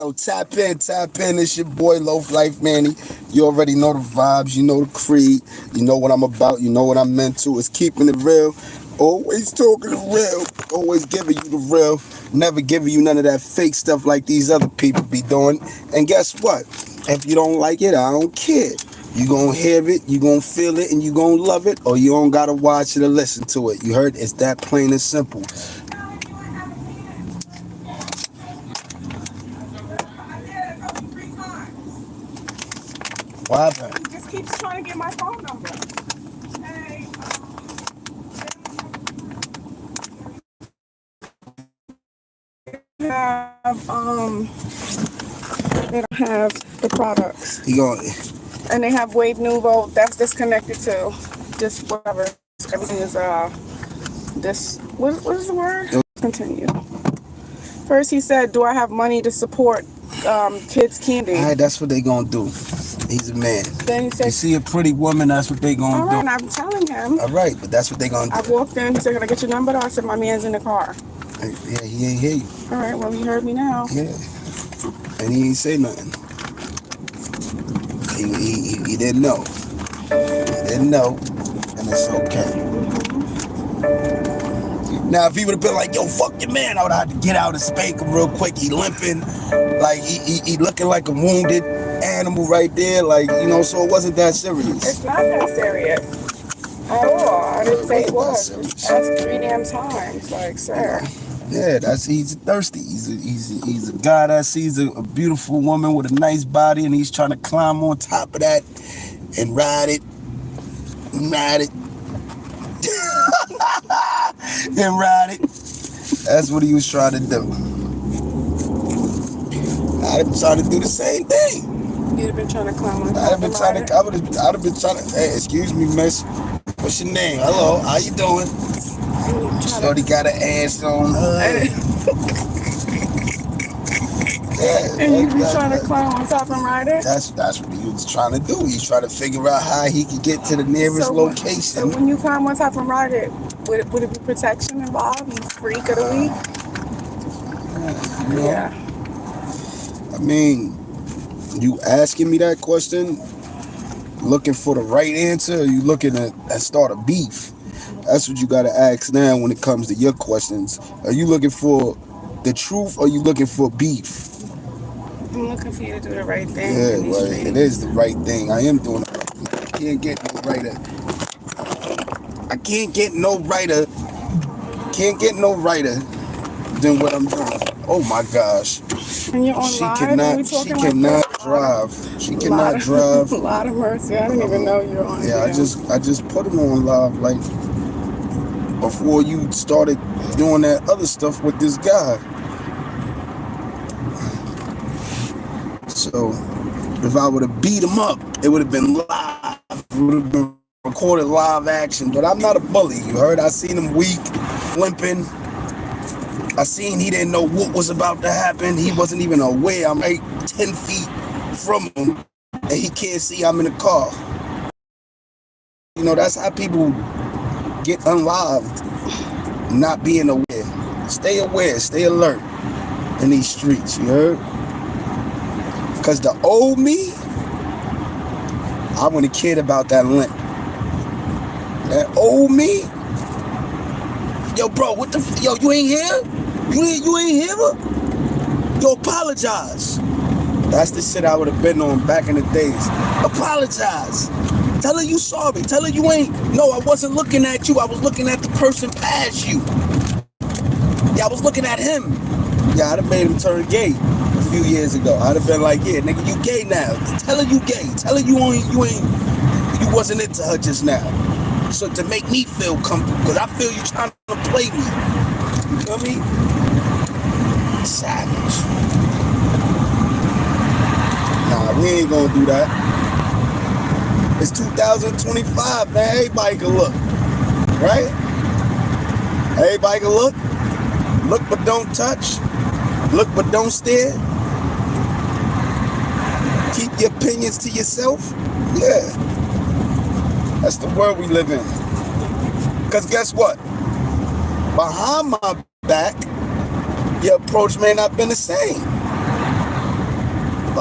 Yo, tap in. It's your boy Loaf Lyfe, Manny. You already know the vibes. You know the creed. You know what I'm about. You know what I'm into. It's keeping it real. Always talking the real. Always giving you the real. Never giving you none of that fake stuff like these other people be doing. And guess what? If you don't like it, I don't care. You gonna hear it, you gonna feel it, and you gonna love it, or you don't gotta watch it or listen to it. You heard? It's that plain and simple. What happened? He just keeps trying to get my phone number. Hey, they don't have the products, You gonna? and they have Wave Nuvo that's disconnected too. Just whatever. Everything is this. What is the word? Continue. First, he said, "Do I have money to support kids' candy?" All right, that's what they gonna do. He's a man. Then he You said, see a pretty woman, that's what they "All gonna right." do. And I'm telling him. All right, but that's what they gonna I do. walked in. He said, "Can I get your number?" I said, "My man's in the car." Yeah, he ain't hear you. All right. Well, you heard me now. Yeah, and he ain't say nothing. He didn't know. He didn't know, and it's okay. Now, if he would have been like, "Yo, fuck your man," I would have had to get out and spank him real quick. He limping, like he looking like a wounded animal right there, like, you know. So it wasn't that serious. It's not that serious at all. I didn't say it was. serious. Just asked 3 damn times. Like, sir. Yeah, he's thirsty. He's a guy that sees a beautiful woman with a nice body, and he's trying to climb on top of that and ride it, and ride it. And ride it. That's what he was trying to do. I'd have been trying to do the same thing. You'd have been trying to climb on I'd top have been of trying to. I'd have been trying to. Hey, excuse me, miss. What's your name? Hello. How you doing? Shorty got an ass on her. Yeah, And you be trying to climb on top and ride it? That's what he was trying to do. He's trying to figure out how he could get to the nearest location. So when you climb on top and ride it, would it be protection involved? You freak of the week? You know? Yeah. I mean, you asking me that question, looking for the right answer, or you looking at start a beef? That's what you got to ask now when it comes to your questions. Are you looking for the truth, or are you looking for beef? I'm looking for you to do the right thing. Yeah, well, it is the right thing. I am doing the right thing. I can't get no righter. I can't get no righter. Can't get no righter than what I'm doing. Oh my gosh. And you're on She live? cannot. She cannot drive. She cannot drive. A lot of mercy. I didn't even know you were on. Yeah, I just put him on live like before you started doing that other stuff with this guy. So if I would have beat him up, it would have been live. It would have been recorded live action. But I'm not a bully. You heard? I seen him weak, limping. I seen he didn't know what was about to happen. He wasn't even aware. I'm like 10 feet from him, and he can't see I'm in the car. You know, that's how people get unlived, not being aware. Stay aware, stay alert in these streets, you heard? Because the old me, I wouldn't have cared about that limp. That old me, yo, bro, what the, yo, you ain't here? You ain't here? Yo, apologize. That's the shit I would have been on back in the days. Apologize. Tell her you sorry. Tell her you ain't. No, I wasn't looking at you. I was looking at the person past you. Yeah, I was looking at him. Yeah, I'd have made him turn gay a few years ago. I'd have been like, yeah, nigga, you gay now. Tell her you gay. Tell her you wasn't into her just now. So to make me feel comfortable, because I feel you trying to play me. You feel me? Savage. Nah, we ain't gonna do that. It's 2025, man. Everybody can look. Right? Everybody can look. Look but don't touch. Look but don't stare. Keep your opinions to yourself. Yeah. That's the world we live in. Because guess what? Behind my back, your approach may not have been the same.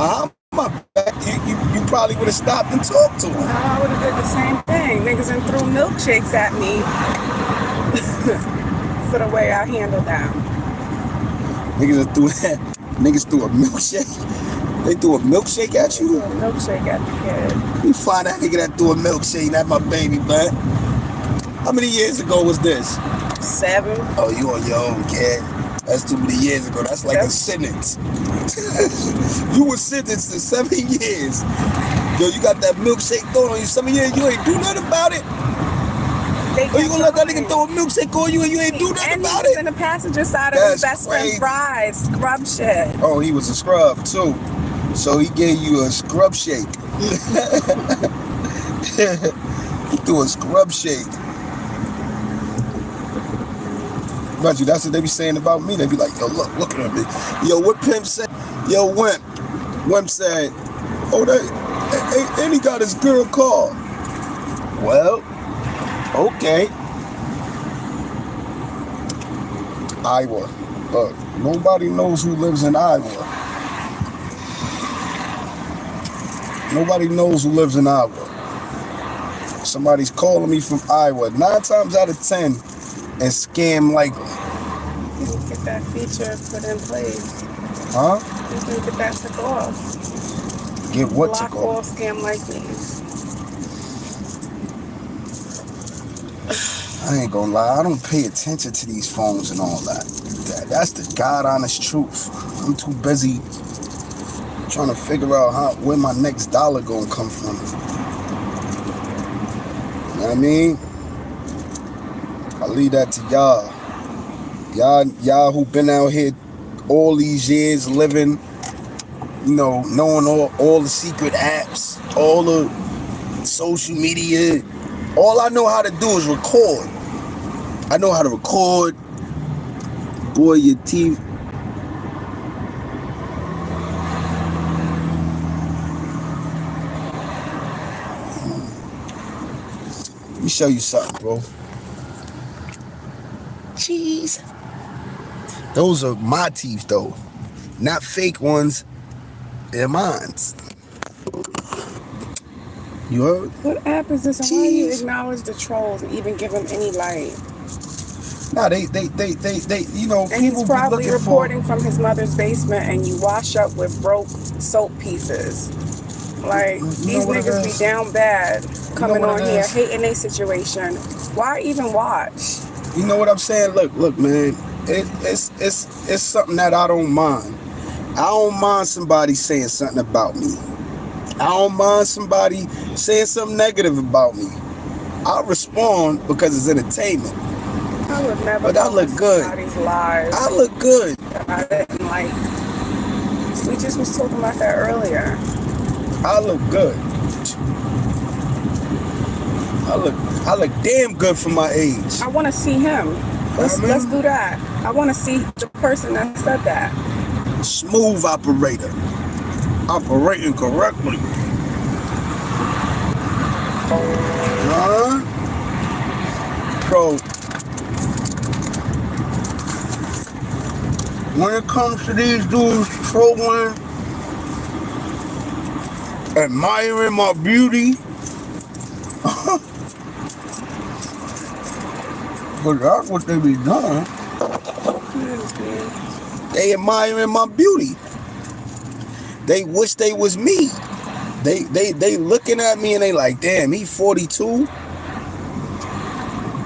behind my back, you probably would have stopped and talked to him. No, I would have did the same thing. Niggas done threw milkshakes at me for the way I handled them. Niggas threw a milkshake. They threw a milkshake at you? They threw a milkshake at the kid. You find that nigga that threw a milkshake at my baby butt. How many years ago was this? 7. Oh, you on your own, kid. That's too many years ago. That's like a sentence. You were sentenced to 7 years. Yo, you got that milkshake thrown on you 7 years. You ain't do nothing about it. Or you gonna let that nigga throw a milkshake on you and you ain't do nothing about it? And he was in the passenger side of his best friend's fries. Scrub shit. Oh, he was a scrub too. So he gave you a scrub shake. He threw a scrub shake. But you, that's what they be saying about me. They be like, yo, look at me. Yo, what Pimp said? Yo, Wimp said, oh, and he got his girl called. Well, okay. Iowa. Look, nobody knows who lives in Iowa. Nobody knows who lives in Iowa. Somebody's calling me from Iowa. 9 times out of 10, and scam likely. You can get that feature put in place. Huh? You can get that took off. Get what took off? Block all scam likelies. I ain't gonna lie, I don't pay attention to these phones and all that. That's the God honest truth. I'm too busy trying to figure out where my next dollar gonna come from. You know what I mean? I leave that to y'all. Y'all who been out here all these years living, you know, knowing all the secret apps, all the social media. All I know how to do is record. I know how to record. Boy, your teeth. Let me show you something, bro. Jeez. Those are my teeth, though. Not fake ones. They're mine. You heard? What app is this? And why do you acknowledge the trolls and even give them any light? Nah, they, you know, and he's probably reporting from his mother's basement, and you wash up with broke soap pieces. Like, these niggas be down bad coming on here, hating their situation. Why even watch? You know what I'm saying? Look, man. It's something that I don't mind. I don't mind somebody saying something about me. I don't mind somebody saying something negative about me. I'll respond because it's entertainment. I would never. But I look good. I look good. I didn't like. We just was talking about that earlier. I look good. I look damn good for my age. I want to see him. Let's do that. I want to see the person that said that. Smooth operator. Operating correctly. Bro, when it comes to these dudes trolling, admiring my beauty, but that's what they be doing. They admiring my beauty. They wish they was me. They looking at me and they like, damn, he 42.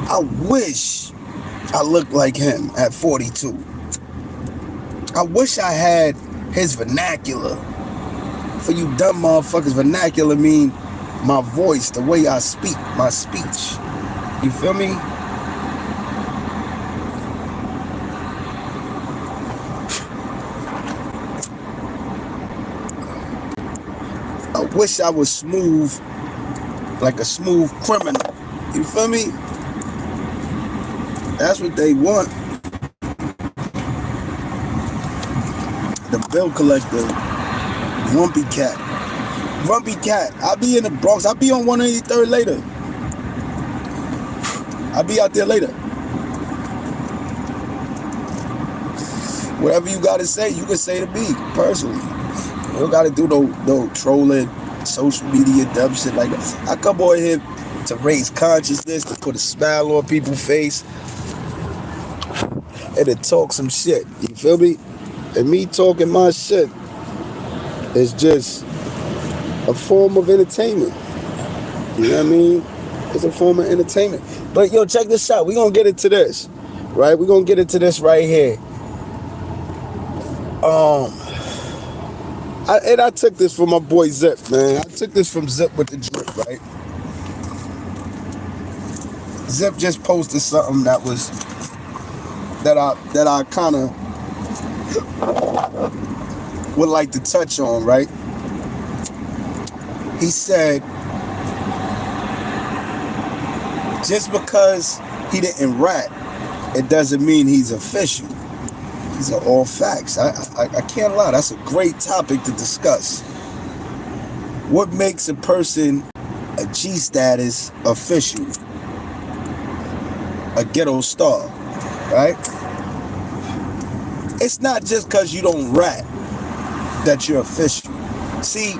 I wish I looked like him at 42. I wish I had his vernacular. For you dumb motherfuckers, vernacular mean my voice, the way I speak, my speech. You feel me? I wish I was smooth, like a smooth criminal. You feel me? That's what they want. The bill collector, Rumpy Cat. Rumpy Cat. I'll be in the Bronx. I'll be on 183rd later. I'll be out there later. Whatever you gotta say, you can say to me personally. You don't gotta do no trolling, social media, dumb shit like that. I come on here to raise consciousness, to put a smile on people's face, and to talk some shit. You feel me? And me talking my shit is just a form of entertainment. You know what I mean? It's a form of entertainment. But yo, check this out. We're gonna get into this. Right? We're gonna get into this right here. I took this from my boy Zip, man. I took this from Zip with the drip, right? Zip just posted something that I kind of would like to touch on, right? He said, just because he didn't rap, it doesn't mean he's official. These are all facts. I can't lie. That's a great topic to discuss. What makes a person a G status official? A ghetto star, right? It's not just because you don't rap that you're official. See,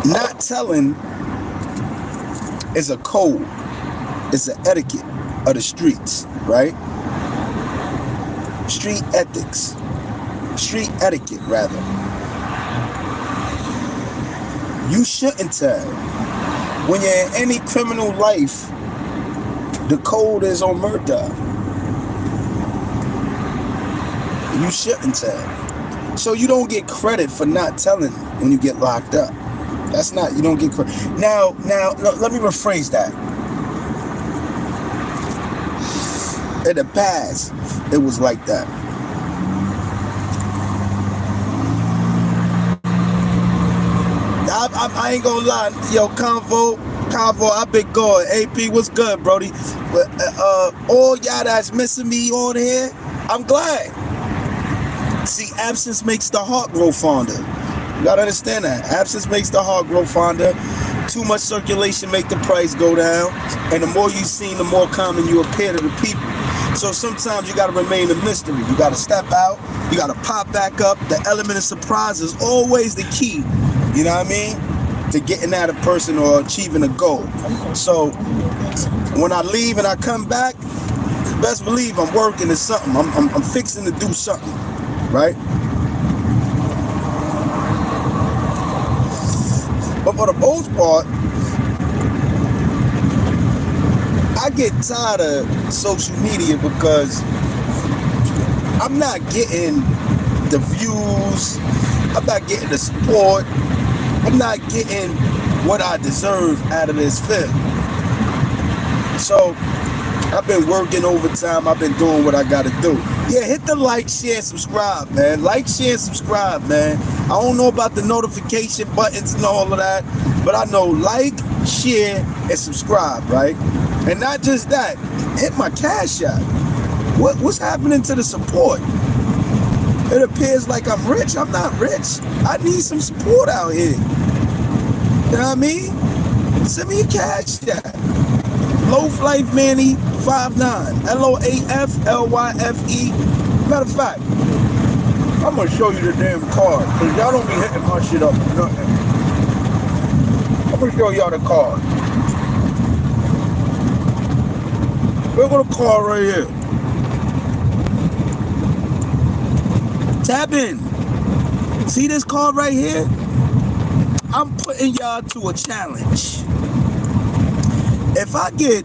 not telling is a code. It's an etiquette of the streets, right? Street ethics. Street etiquette, rather. You shouldn't tell. When you're in any criminal life, the code is on murder. You shouldn't tell. So you don't get credit for not telling when you get locked up. That's not, you don't get credit. Now, let me rephrase that. In the past, it was like that. I ain't gonna lie, yo, Convo, I've been going. AP, what's good, Brody? But all y'all that's missing me on here, I'm glad. See, absence makes the heart grow fonder. You gotta understand that. Absence makes the heart grow fonder. Too much circulation make the price go down. And the more you seen, the more common you appear to the people. So sometimes you gotta remain a mystery. You gotta step out. You gotta pop back up. The element of surprise is always the key. You know what I mean? To getting at a person or achieving a goal. So when I leave and I come back, best believe I'm working at something. I'm fixing to do something, right? But for the most part, I get tired of social media because I'm not getting the views, I'm not getting the support, I'm not getting what I deserve out of this film. So I've been working overtime, I've been doing what I gotta do. Yeah, hit the like, share, subscribe, man. Like, share, subscribe, man. I don't know about the notification buttons and all of that, but I know like, share, and subscribe, right? And not just that, hit my Cash App. What's happening to the support? It appears like I'm rich. I'm not rich. I need some support out here. You know what I mean? Send me a Cash App. Loaf Lyfe Manny 59. LOAFLYFE. Matter of fact, I'm gonna show you the damn card, cause y'all don't be hitting my shit up for nothing. I'm gonna show y'all the card. Look at the card right here. Tap in. See this card right here? I'm putting y'all to a challenge. If I get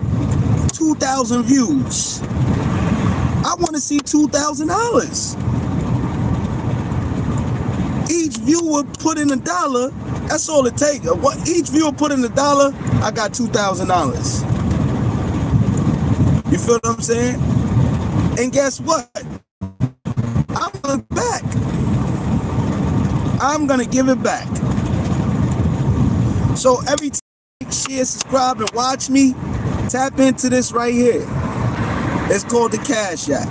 2,000 views, I want to see $2,000. Each viewer put in $1. That's all it takes. Each viewer put in $1, I got $2,000. You feel what I'm saying? And guess what? I'm gonna back. I'm gonna give it back. So every time you share, subscribe, and watch me, tap into this right here. It's called the Cash App.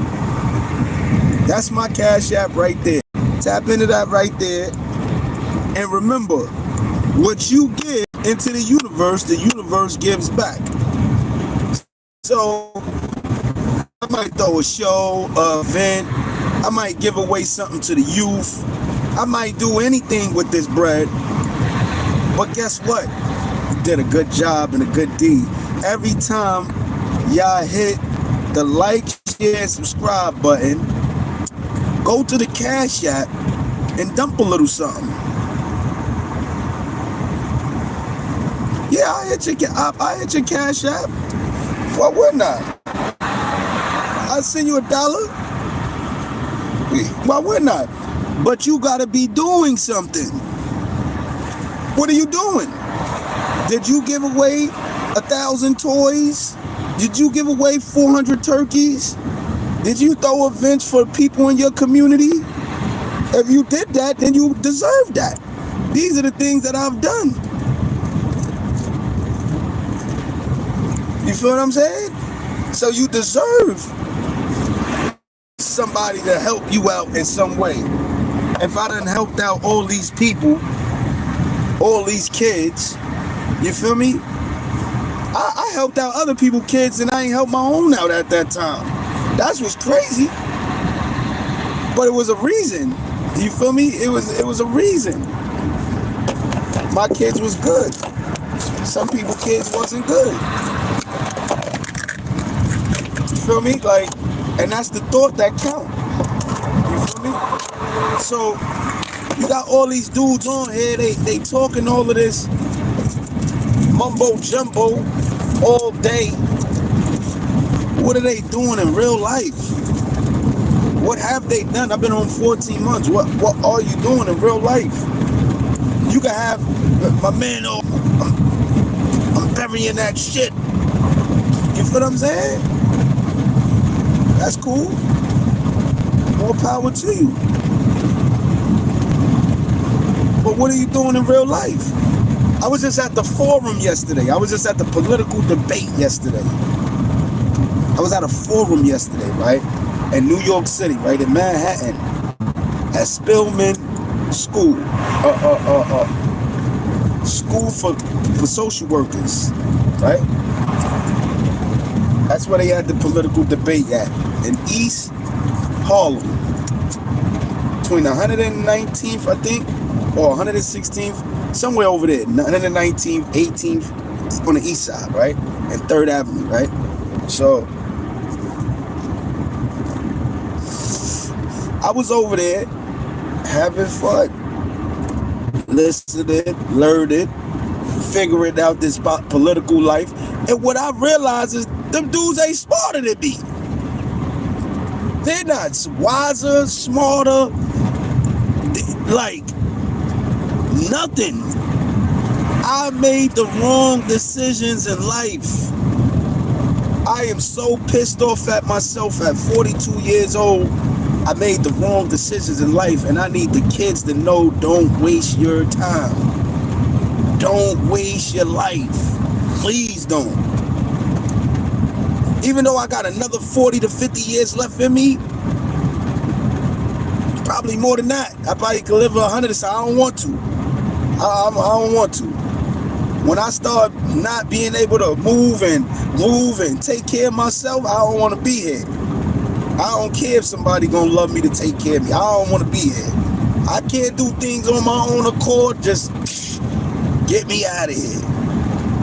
That's my Cash App right there. Tap into that right there. And remember, what you give into the universe gives back. So I might throw a show, an event. I might give away something to the youth. I might do anything with this bread, but guess what? You did a good job and a good deed. Every time y'all hit the like, share, subscribe button, go to the Cash App and dump a little something. Yeah, I hit your Cash App. Why wouldn't I? I'll send you $1. Why wouldn't I? But you gotta be doing something. What are you doing? Did you give away 1,000 toys? Did you give away 400 turkeys? Did you throw events for people in your community? If you did that, then you deserve that. These are the things that I've done. You feel what I'm saying? So you deserve somebody to help you out in some way. If I done helped out all these people, all these kids, you feel me? I helped out other people's kids and I ain't helped my own out at that time. That's what's crazy. But it was a reason. You feel me? It was a reason. My kids was good. Some people's kids wasn't good. You feel me? Like, and that's the thought that count. You feel me? So you got all these dudes on here, they talking all of this mumbo jumbo all day. What are they doing in real life? What have they done? I've been on 14 months. What are you doing in real life? You can have my man, oh, I'm burying that shit. You feel what I'm saying? That's cool. More power to you. But what are you doing in real life? I was just at the forum yesterday. I was just at the political debate yesterday. I was at a forum yesterday, right? In New York City, right? In Manhattan. At Spelman School. School for social workers, right? That's where they had the political debate at. In East Harlem. Between the 119th, I think, or 116th, somewhere over there. 119th, 18th, on the east side, right? And 3rd Avenue, right? So, I was over there having fun. Listening, learning, figuring out this political life. And what I realized is them dudes ain't smarter than me. They're not wiser, smarter, like nothing. I made the wrong decisions in life. I am so pissed off at myself at 42 years old. I made the wrong decisions in life, and I need the kids to know, don't waste your time. Don't waste your life. Please don't. Even though I got another 40 to 50 years left in me, probably more than that. I probably could live 100, so I don't want to. I don't want to. When I start not being able to move and take care of myself, I don't want to be here. I don't care if somebody gonna love me to take care of me. I don't want to be here. I can't do things on my own accord. Just get me out of here.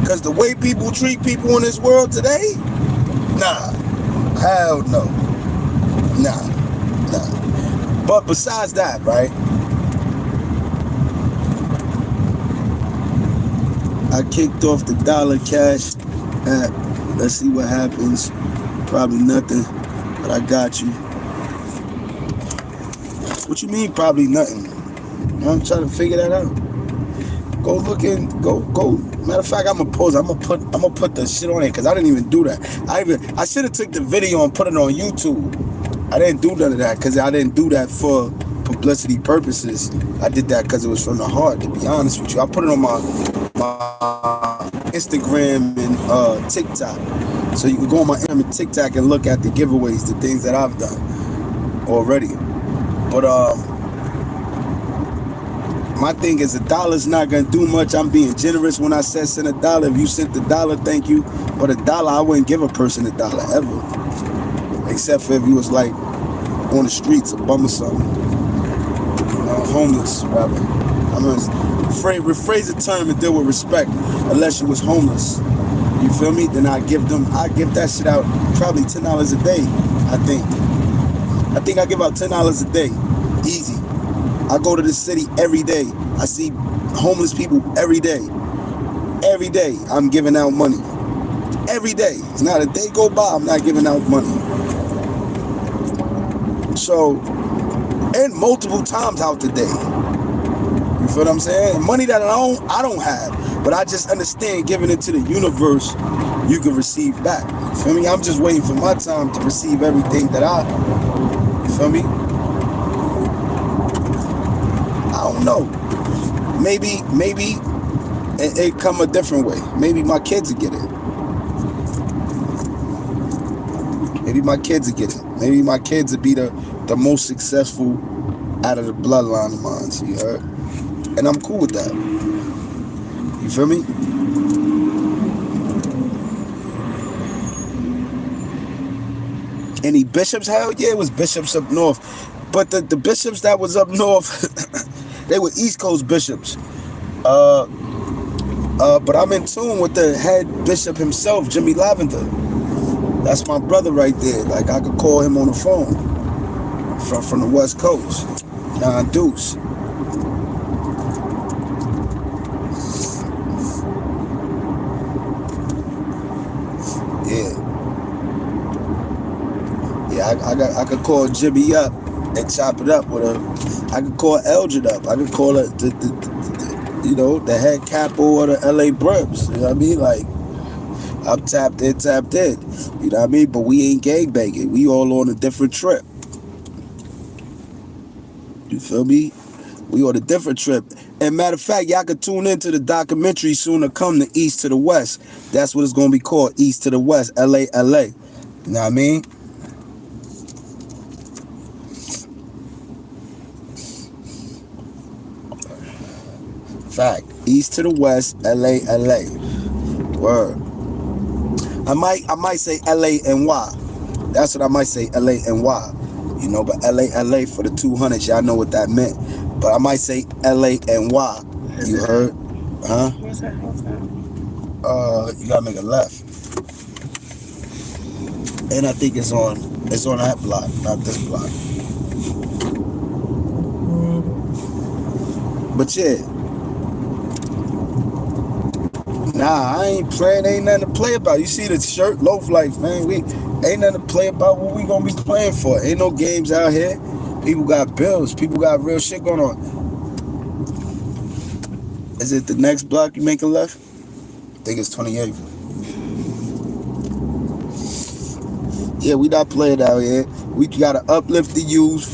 Because the way people treat people in this world today, nah. Hell no. Nah. But besides that, right? I kicked off the dollar cash app. Let's see what happens. Probably nothing. But I got you. What you mean probably nothing? I'm trying to figure that out. Go look in, go. Matter of fact, I'm gonna put the shit on it because I didn't even do that. I should have took the video and put it on YouTube. I didn't do none of that because I didn't do that for publicity purposes. I did that because it was from the heart, to be honest with you. I put it on my Instagram and TikTok. So you can go on my Instagram and TikTok and look at the giveaways, the things that I've done already. But my thing is $1's not gonna do much. I'm being generous when I said send $1. If you sent $1, thank you. But $1, I wouldn't give a person $1 ever. Except for if you was like on the streets, a bum or something. You know? homeless, rather. I'm gonna rephrase the term and deal with respect. Unless you was homeless, you feel me? Then I give that shit out probably $10 a day. I think I give out $10 a day, easy. I go to the city every day. I see homeless people every day. Every day I'm giving out money. Every day. It's not a day go by I'm not giving out money. So, and multiple times out the day. You feel what I'm saying? Money that I don't have, but I just understand giving it to the universe, you can receive back. You feel me? I'm just waiting for my time to receive everything that you feel me? I don't know. Maybe it come a different way. Maybe my kids will get it. Maybe my kids will get it. Maybe my kids will be the most successful out of the bloodline of mine, you heard? And I'm cool with that. You feel me? Any bishops? Hell yeah, it was bishops up north. But the bishops that was up north, they were East Coast bishops. But I'm in tune with the head bishop himself, Jimmy Lavender. That's my brother right there. Like, I could call him on the phone from the West Coast. Deuce. Yeah, I could call Jimmy up and chop it up with her. I could call Eldred up. I could call it the head capo of the LA Brims. You know what I mean? Like, I'm tapped in. You know what I mean? But we ain't gangbanging. We all on a different trip. You feel me? We on a different trip. And matter of fact, y'all could tune into the documentary soon to come, The East to the West. That's what it's going to be called, East to the West, LA. You know what I mean? Fact. East to the West, LA. Word. I might say LA-NY. That's what I might say, LA-NY. You know, but LA for the 200s, y'all know what that meant. But I might say LA-NY. You heard? Huh? What's that? You gotta make a left. And I think it's on that block, not this block. But yeah. Nah, I ain't playing. Ain't nothing to play about. You see the shirt, Loaf Lyfe, man. We ain't nothing to play about. What we gonna be playing for? Ain't no games out here. People got bills. People got real shit going on. Is it the next block you make a left? I think it's 28. Yeah, we not playing out here. We gotta uplift the youth,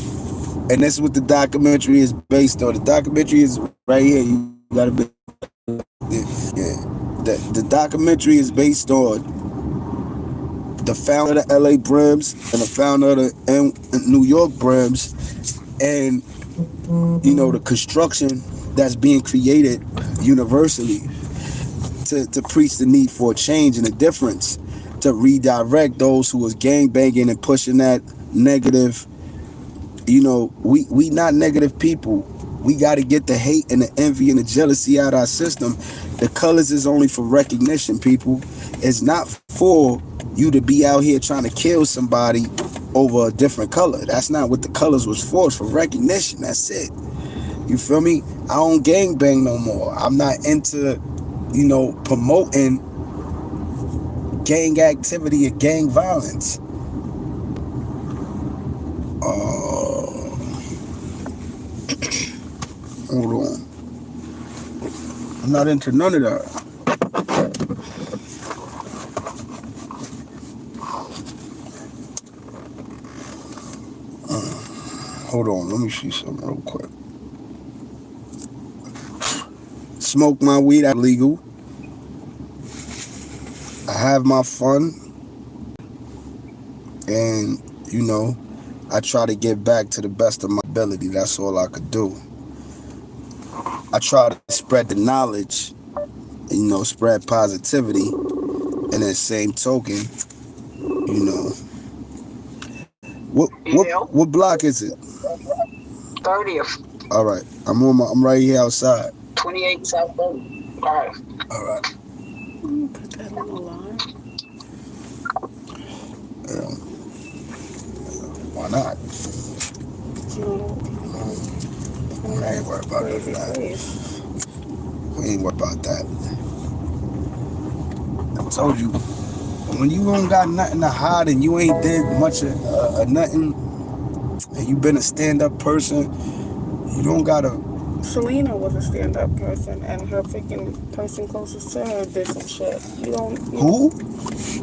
and that's what the documentary is based on. The documentary is right here. You gotta be. Yeah. The documentary is based on the founder of the LA Brims and the founder of the New York Brims, and the construction that's being created universally to preach the need for a change and a difference, to redirect those who was gangbanging and pushing that negative. We not negative people. We got to get the hate and the envy and the jealousy out of our system. The colors is only for recognition, people. It's not for you to be out here trying to kill somebody over a different color. That's not what the colors was for. It's for recognition. That's it. You feel me? I don't gangbang no more. I'm not into, promoting gang activity or gang violence. Hold on. I'm not into none of that. Hold on, let me see something real quick. Smoke my weed, that's legal. I have my fun. And, I try to get back to the best of my ability. That's all I could do. I try to spread the knowledge, spread positivity. And then same token, what block is it? 30th. All right. I'm right here outside. 28 South Boat. All right. All right. Put that on the line. Yeah, why not? You know, in I that ain't worried about none of crazy that. place. We ain't worried about that. I told you, when you don't got nothing to hide and you ain't did much of nothing, and you been a stand-up person, you don't gotta. Selena was a stand-up person, and her freaking person closest to her did some shit. You Who?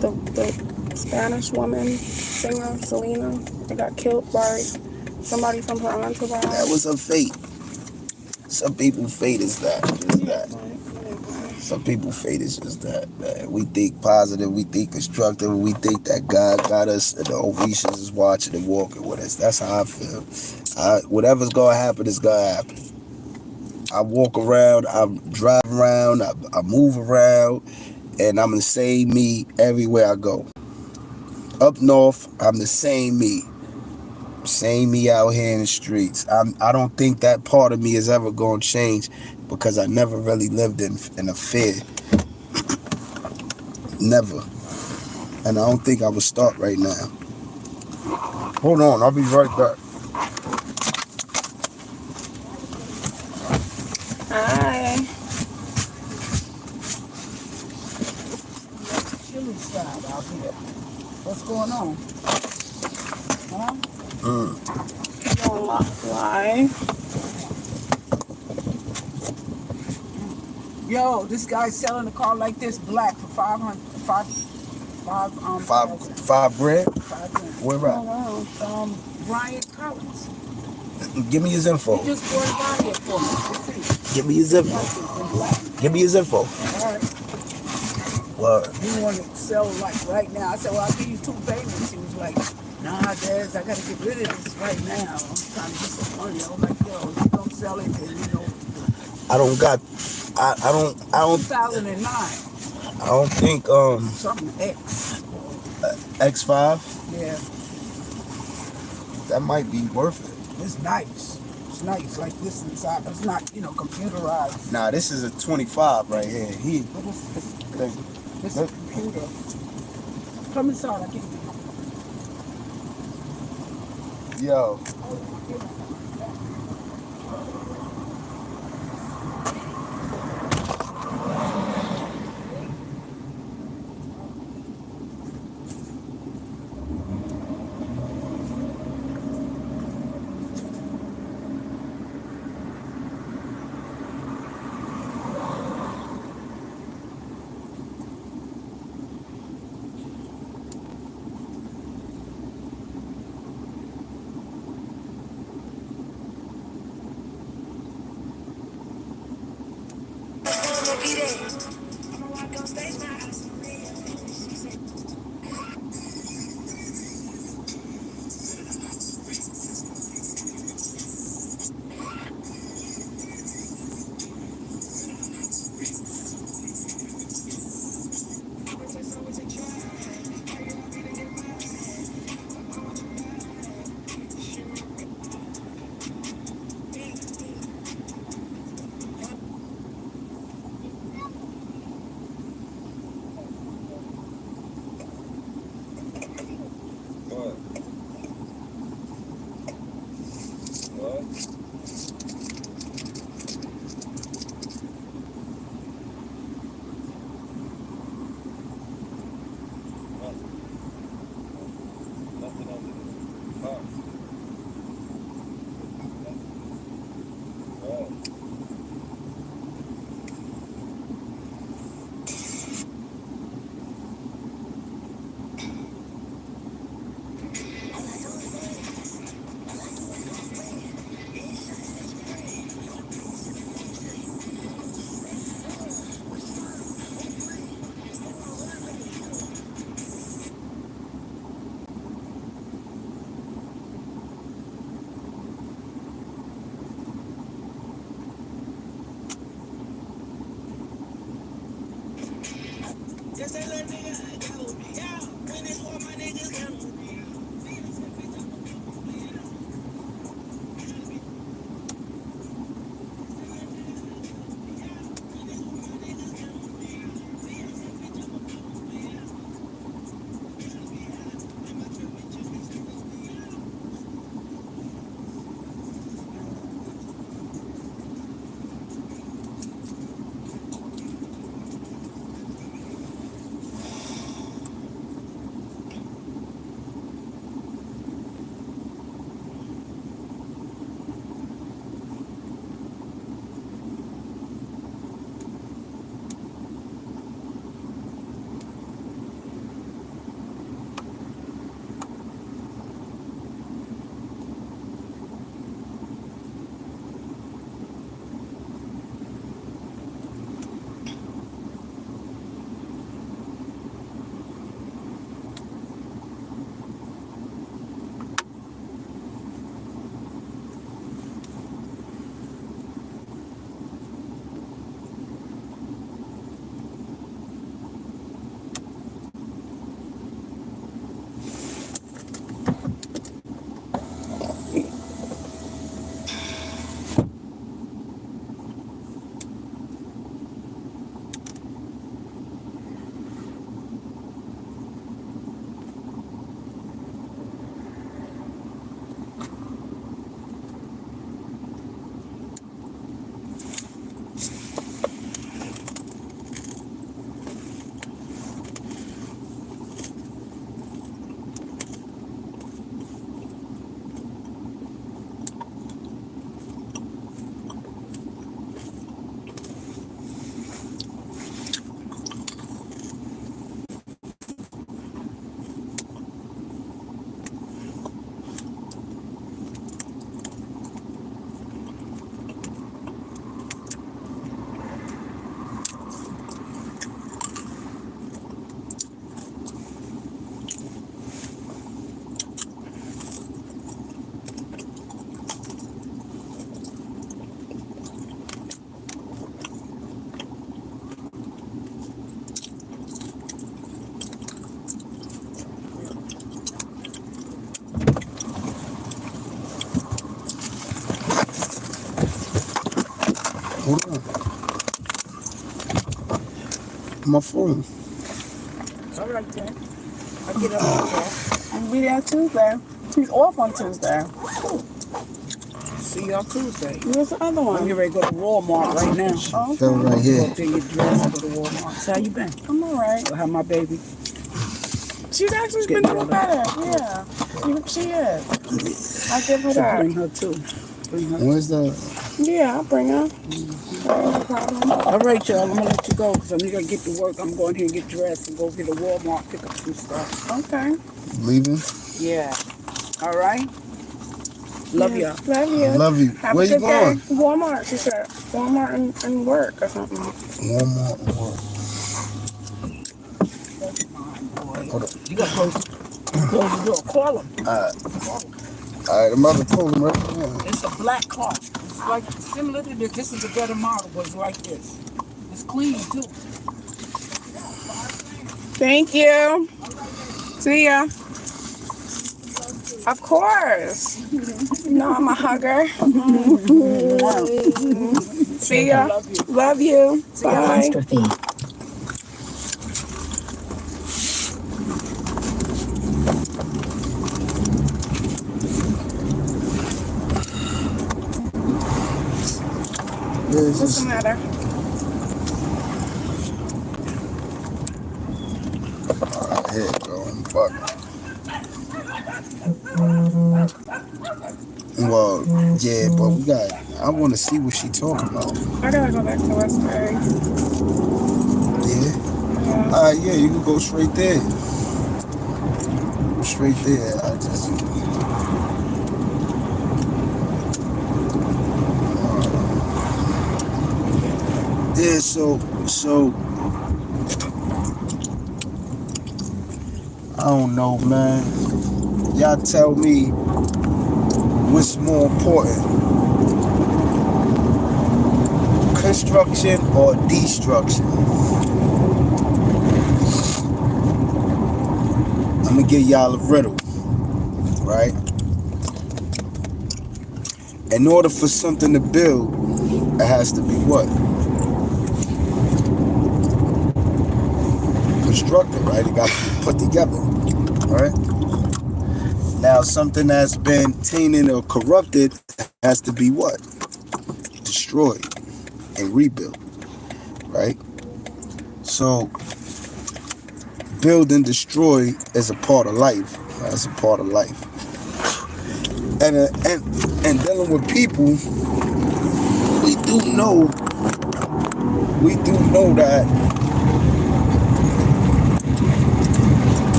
don't. The Spanish woman singer Selena, that got killed by somebody from her That was entourage. her fate. Some people's fate is that. Just Yeah, that. but anyway. Some people's fate is just that, man. We think positive, we think constructive, we think that God got us and the Orishas is watching and walking with us. That's how I feel. Whatever's gonna happen is gonna happen. I walk around, I drive around, I move around, and I'm the same me everywhere I go. Up north, I'm the same me. Same me out here in the streets. I don't think that part of me is ever gonna change because I never really lived in a fear. Never. And I don't think I would start right now. Hold on, I'll be right back. Hi. Chilly side out here. What's going on? Huh? You on Loaf Lyfe? Yo, this guy's selling a car like this black for 500, thousand. Five bread? 5 grand. Where Oh at? wow. Brian Collins. Give me his He info. just brought it out here for me. Let's see. Give me his info. License in black. Give me his info. All right. Word. He wanted to sell like right now. I said, well, I'll give you 2 payments. He was like, nah, Dad, I got to get rid of this right now. I'm trying to get some money. I was like, yo, if you don't sell it, then you know, I don't got. I don't. 2009, I don't think something X. X5. Yeah, That might be worth it. it's nice. It's nice, like this inside. It's not, computerized. Nah, this is a 25 right here. But They- it's a computer. Come inside, I'll give you. yo. Hold on. My phone. All right, then. I'll get up on that. I'll be there Tuesday. He's off on Tuesday. See y'all Tuesday. Where's the other I'm one? getting ready to go to Walmart right now. Oh, Fell okay. right Go here. up there, get dressed, and go to Walmart. So how you been? I'm all right. How my baby? She's actually been doing better. Yeah, she is. I'll give her So that. bring her too. Bring her. Where's the... Yeah, I'll bring her. No problem. All right, y'all. I'm gonna let you go because I'm gonna get to work. I'm going here and get dressed and go get to Walmart, pick up some stuff. Okay. Leaving? Yeah. All right. Love Yeah. y'all. Love you. Love you. Have Where a you good going? day. Walmart, she said. Walmart and work or something. Walmart. Hold up. You gotta close the door. Call him. All right, the mother told him right now. It's a black car. It's like similar to this. This is a better model, but it's like this. It's clean too. Thank you. See ya. Of course. You know I'm a hugger. See ya. Love you. Bye. What's the matter? Here, bro. I'm bugging. Well, yeah, but we got... I want to see what she talking about. I gotta go back to West Bay. Yeah? All right, yeah, you can go straight there. Straight there. I just... Yeah, so I don't know, man. Y'all tell me what's more important, construction or destruction? I'm gonna give y'all a riddle, right? In order for something to build, it has to be what? Constructed, right? It got to be put together, right? Now, something that's been tainted or corrupted has to be what? Destroyed and rebuilt, right? So, build and destroy is a part of life. That's a part of life. And dealing with people, we do know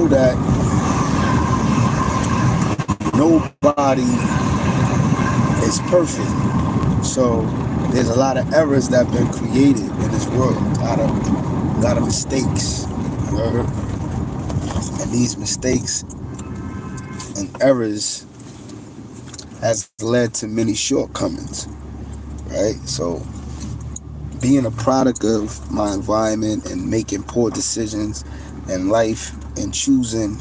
that nobody is perfect. So there's a lot of errors that have been created in this world. A lot of mistakes. You heard? And these mistakes and errors has led to many shortcomings. Right? So being a product of my environment and making poor decisions in life and choosing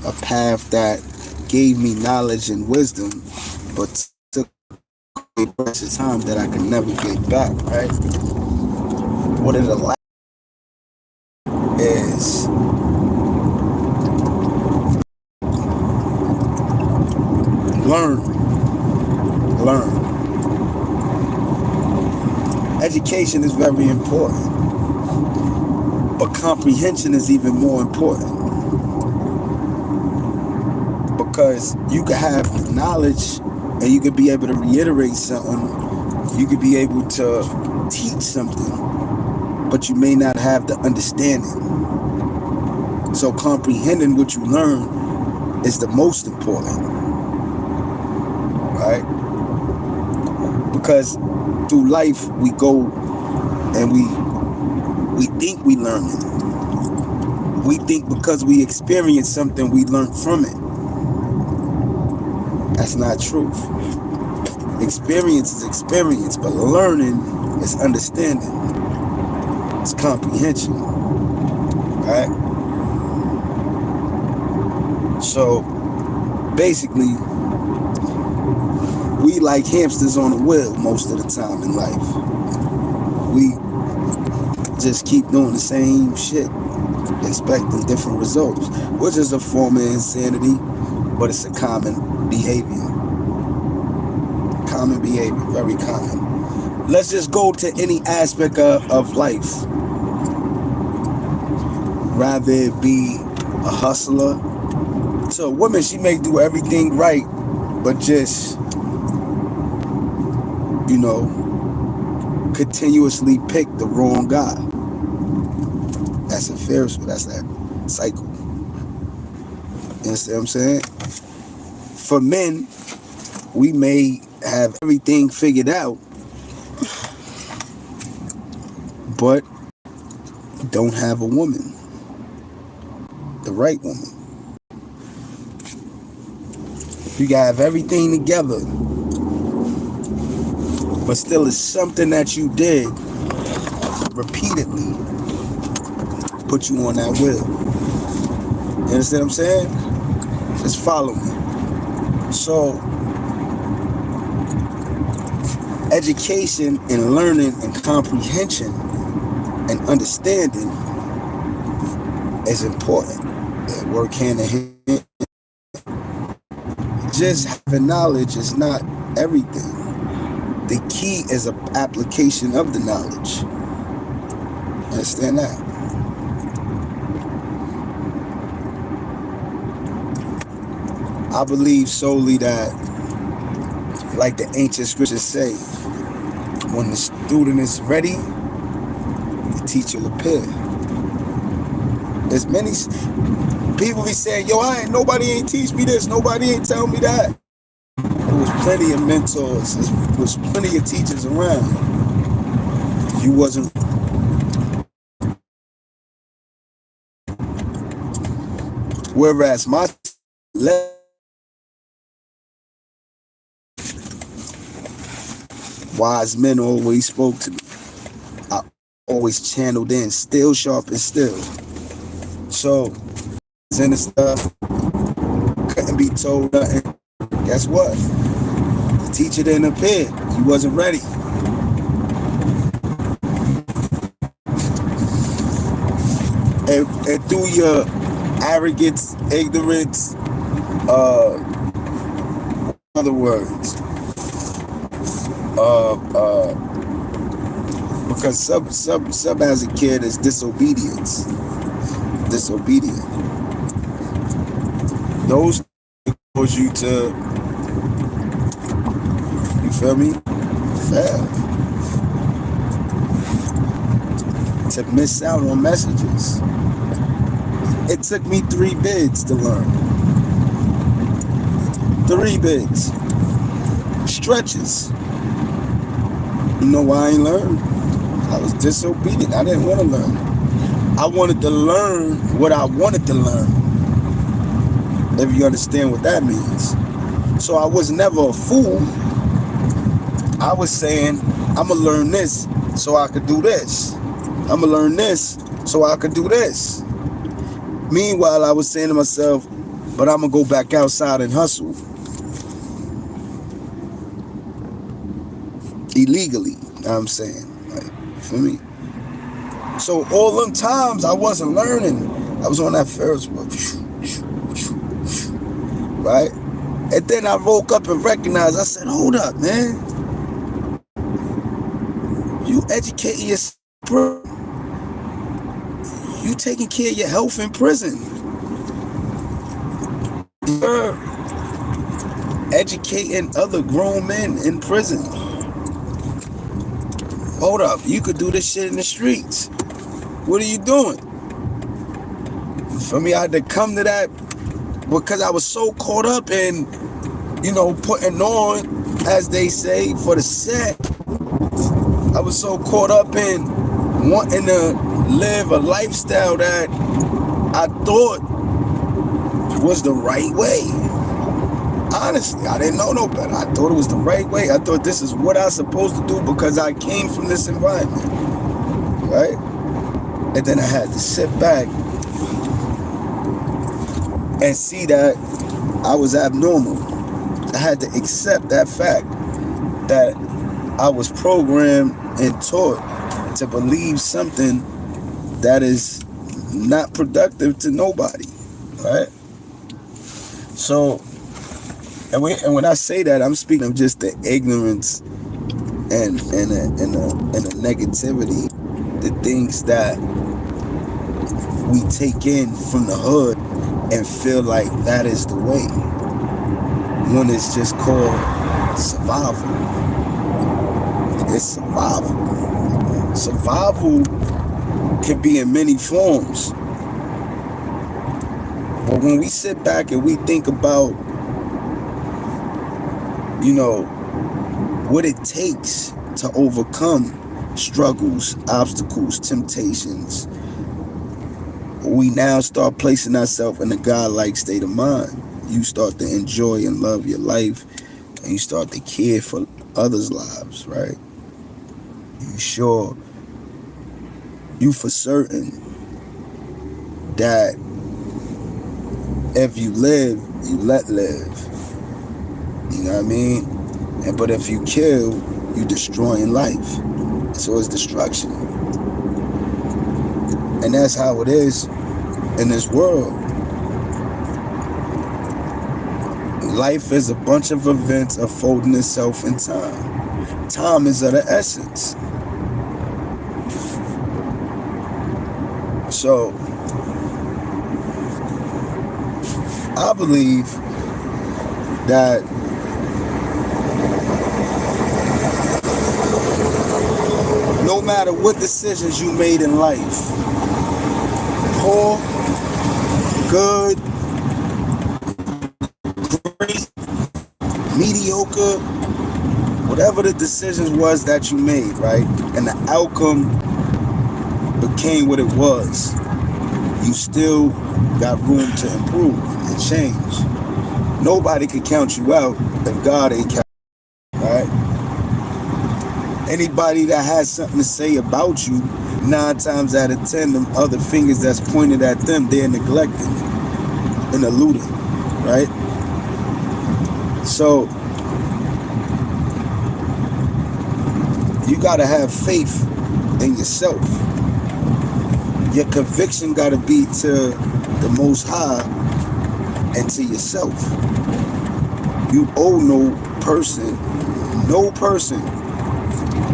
a path that gave me knowledge and wisdom, but took a precious time that I could never get back, right? What it allows is learn. Education is very important, but comprehension is even more important. Because you could have knowledge and you could be able to reiterate something, you could be able to teach something, but you may not have the understanding. So comprehending what you learn is the most important, right? Because through life we go and we think we learn it. We think because we experience something we learn from it. That's not truth. Experience is experience, but learning is understanding. It's comprehension, right? So basically, We like hamsters on a wheel most of the time in life. We just keep doing the same shit, expecting different results, which is a form of insanity, but it's a common behavior. Common behavior, very common. Let's just go to any aspect of life. Rather it be a hustler. To a woman, she may do everything right, but just, you know, continuously pick the wrong guy. That's a Ferris wheel. That's that cycle. You understand what I'm saying? For men, we may have everything figured out, but don't have a woman. The right woman. You gotta have everything together, but still it's something that you did repeatedly put you on that wheel. You understand what I'm saying? Just follow me. So, education and learning and comprehension and understanding is important. They work hand in hand. Just having knowledge is not everything. The key is an application of the knowledge. Understand that? I believe solely that, like the ancient scriptures say, when the student is ready, the teacher will appear. There's many people be saying, yo, nobody ain't teach me this, nobody ain't tell me that. There was plenty of mentors, there was plenty of teachers around. You wasn't. Whereas my wise men always spoke to me. I always channeled in, still sharp and still. So, in the stuff, couldn't be told nothing. Guess what? The teacher didn't appear. You wasn't ready. And through your arrogance, ignorance, other words, because sub as a kid is disobedience. Disobedient. Those cause you to, you feel me? Fail. To miss out on messages. It took me 3 bids to learn. 3 bids. Stretches. You know why I ain't learned? I was disobedient. I didn't want to learn. I wanted to learn what I wanted to learn. If you understand what that means. So I was never a fool. I was saying, I'm going to learn this so I could do this. I'm going to learn this so I could do this. Meanwhile, I was saying to myself, but I'm going to go back outside and hustle. Illegally, I'm saying. Like, you feel me? So all them times I wasn't learning. I was on that Ferris wheel. Right? And then I woke up and recognized, I said, hold up, man. You educating yourself. You taking care of your health in prison. You're educating other grown men in prison. Hold up, you could do this shit in the streets. What are you doing? For me, I had to come to that because I was so caught up in, putting on, as they say, for the set. I was so caught up in wanting to live a lifestyle that I thought was the right way. Honestly, I didn't know no better. I thought it was the right way. I thought this is what I was supposed to do because I came from this environment. Right? And then I had to sit back and see that I was abnormal. I had to accept that fact that I was programmed and taught to believe something that is not productive to nobody, right? So, and when I say that, I'm speaking of just the ignorance and the negativity, the things that we take in from the hood and feel like that is the way, when it's just called survival. It's survival. Survival can be in many forms. But when we sit back and we think about, you know, what it takes to overcome struggles, obstacles, temptations, we now start placing ourselves in a godlike state of mind. You start to enjoy and love your life, and you start to care for others' lives, right? You for certain that if you live, you let live. You know what I mean? But if you kill, you destroying life. So it's destruction. And that's how it is in this world. Life is a bunch of events unfolding itself in time. Time is of the essence. So I believe that no matter what decisions you made in life, poor, good, great, mediocre, whatever the decisions was that you made, right? And the outcome became what it was. You still got room to improve and change. Nobody can count you out if God ain't count you, right? Anybody that has something to say about you, 9 times out of 10, them other fingers that's pointed at them, they're neglecting and eluding, right? So you gotta have faith in yourself. Your conviction gotta be to the Most High and to yourself. You owe no person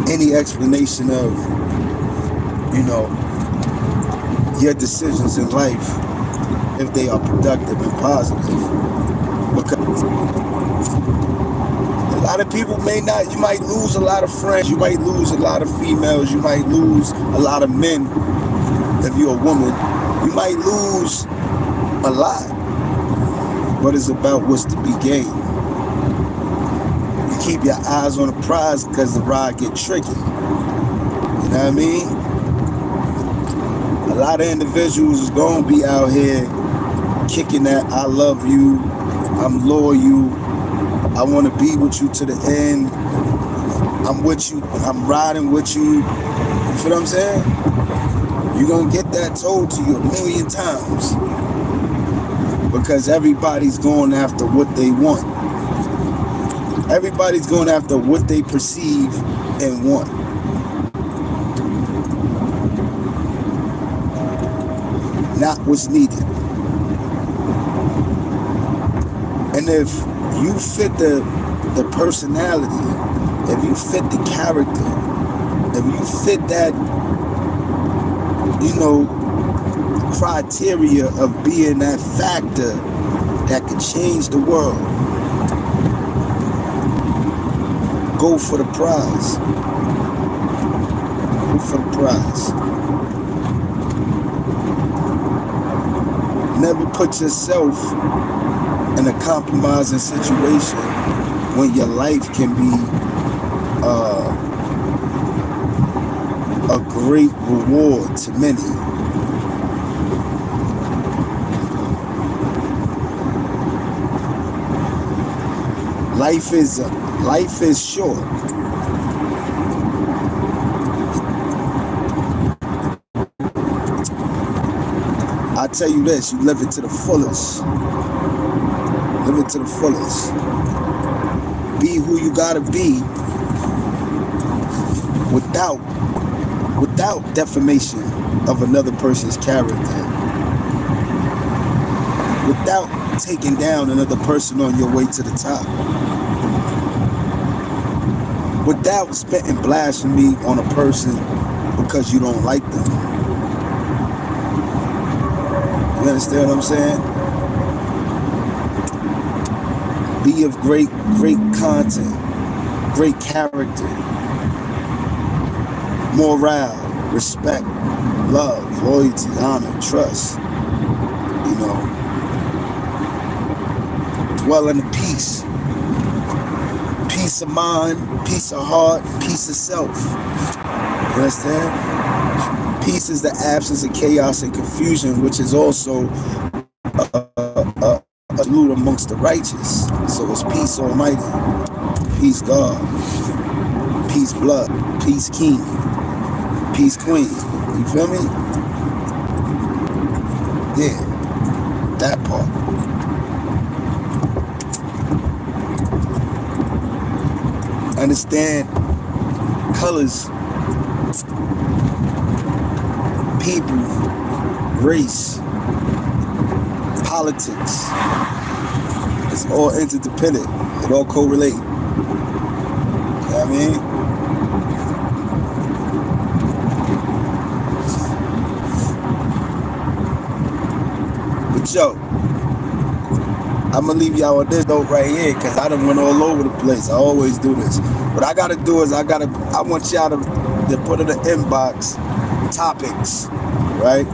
any explanation of, you know, your decisions in life, if they are productive and positive. Because a lot of people you might lose a lot of friends, you might lose a lot of females, you might lose a lot of men. If you're a woman, you might lose a lot, but it's about what's to be gained. You keep your eyes on the prize because the ride get tricky. You know what I mean? A lot of individuals is gonna be out here kicking that I love you, I'm loyal, I want to be with you to the end, I'm with you, I'm riding with you. You feel what I'm saying? You're going to get that told to you 1,000,000 times, because everybody's going after what they want. Everybody's going after what they perceive and want. Not what's needed. And if you fit the personality, if you fit the character, if you fit that, you know, criteria of being that factor that could change the world, go for the prize. Go for the prize. Never put yourself in a compromising situation when your life can be a great reward to many. Life is short. I tell you this, you live it to the fullest. Live it to the fullest. be who you gotta be without defamation of another person's character, without taking down another person on your way to the top, without spitting blasphemy on a person because you don't like them. You understand what I'm saying? Be of great content, great character, morale, respect, love, loyalty, honor, trust. You know, dwell in the peace of mind, peace of heart, peace of self. You understand? Peace is the absence of chaos and confusion, which is also a salute amongst the righteous. So it's peace almighty, peace God, peace blood, peace king, peace queen. You feel me? Yeah, that part. Understand colors, people, race, politics. It's all interdependent. It all correlate. You know what I mean? But yo, I'm gonna leave y'all with this note right here because I done went all over the place. I always do this. What I gotta do is I want y'all to put in the inbox topics, right?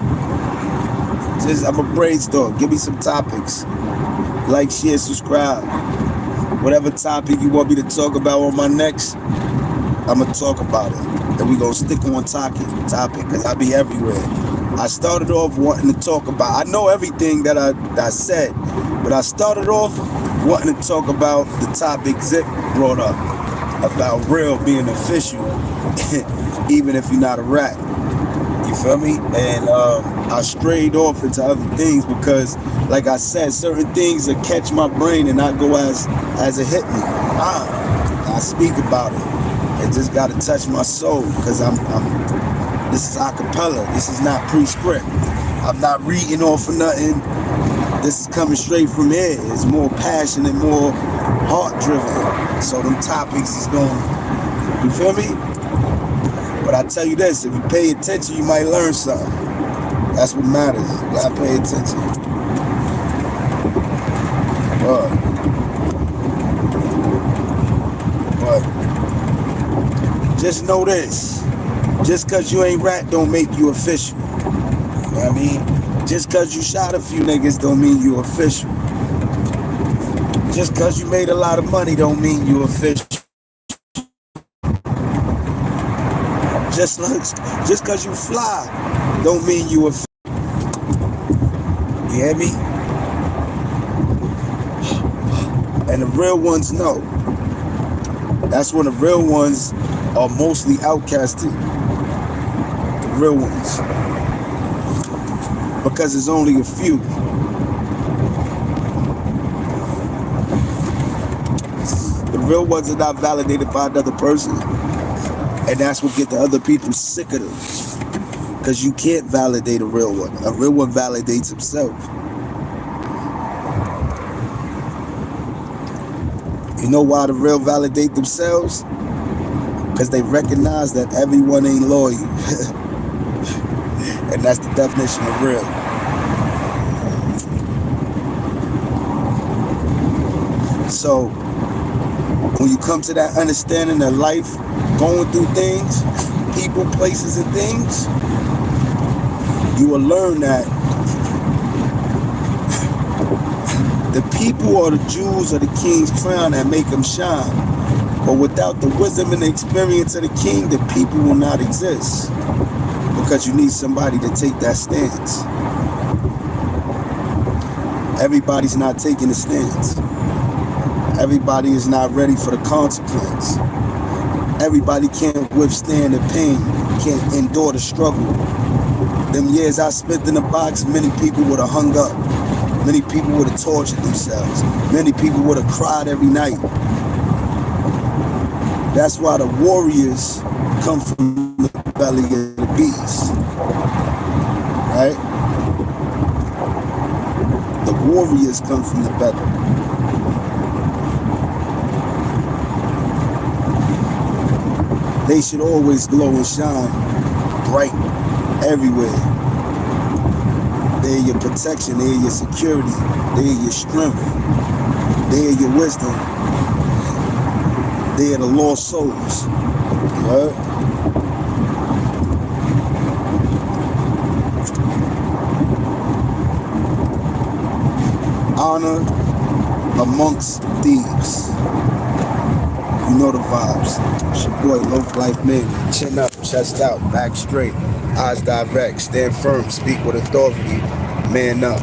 I'm gonna brainstorm. Give me some topics. Like, share, subscribe. Whatever topic you want me to talk about on my next, I'm gonna talk about it. And we gonna stick on topic because I be everywhere. I started off wanting to talk about, I know everything that I said, but I started off wanting to talk about the topic Zip brought up, about real being official, even if you're not a rat. You feel me? And I strayed off into other things because, like I said, certain things that catch my brain and not go as it hit me. I speak about it. It just got to touch my soul because this is a cappella. This is not pre-script. I'm not reading off of nothing. This is coming straight from here. It's more passionate, more heart-driven. So them topics is going, you feel me? But I tell you this, if you pay attention, you might learn something. That's what matters. You gotta pay attention. But just know this. Just cause you ain't rat don't make you official. You know what I mean? Just cause you shot a few niggas don't mean you official. Just cause you made a lot of money don't mean you official. Just cause you fly don't mean you official. You hear me? And the real ones know. That's when the real ones are mostly outcasted. The real ones. Because there's only a few. The real ones are not validated by another person. And that's what get the other people sick of them. Because you can't validate a real one. A real one validates himself. You know why the real validate themselves? Because they recognize that everyone ain't loyal. And that's the definition of real. So, when you come to that understanding of life, going through things, people, places, and things, you will learn that the people are the jewels of the king's crown that make them shine. But without the wisdom and the experience of the king, the people will not exist. Because you need somebody to take that stance. Everybody's not taking a stance. Everybody is not ready for the consequence. Everybody can't withstand the pain, can't endure the struggle. Them years I spent in the box, many people would have hung up. Many people would have tortured themselves. Many people would have cried every night. That's why the warriors come from the belly of the beast. Right? The warriors come from the belly. They should always glow and shine bright everywhere. They're your protection, they're your security, they're your strength, they're your wisdom, they're the lost souls. Right? Honor amongst thieves. You know the vibes. It's your boy, Loaf Lyfe Manny. Chin up, chest out, back straight, eyes direct, stand firm, speak with authority, man up.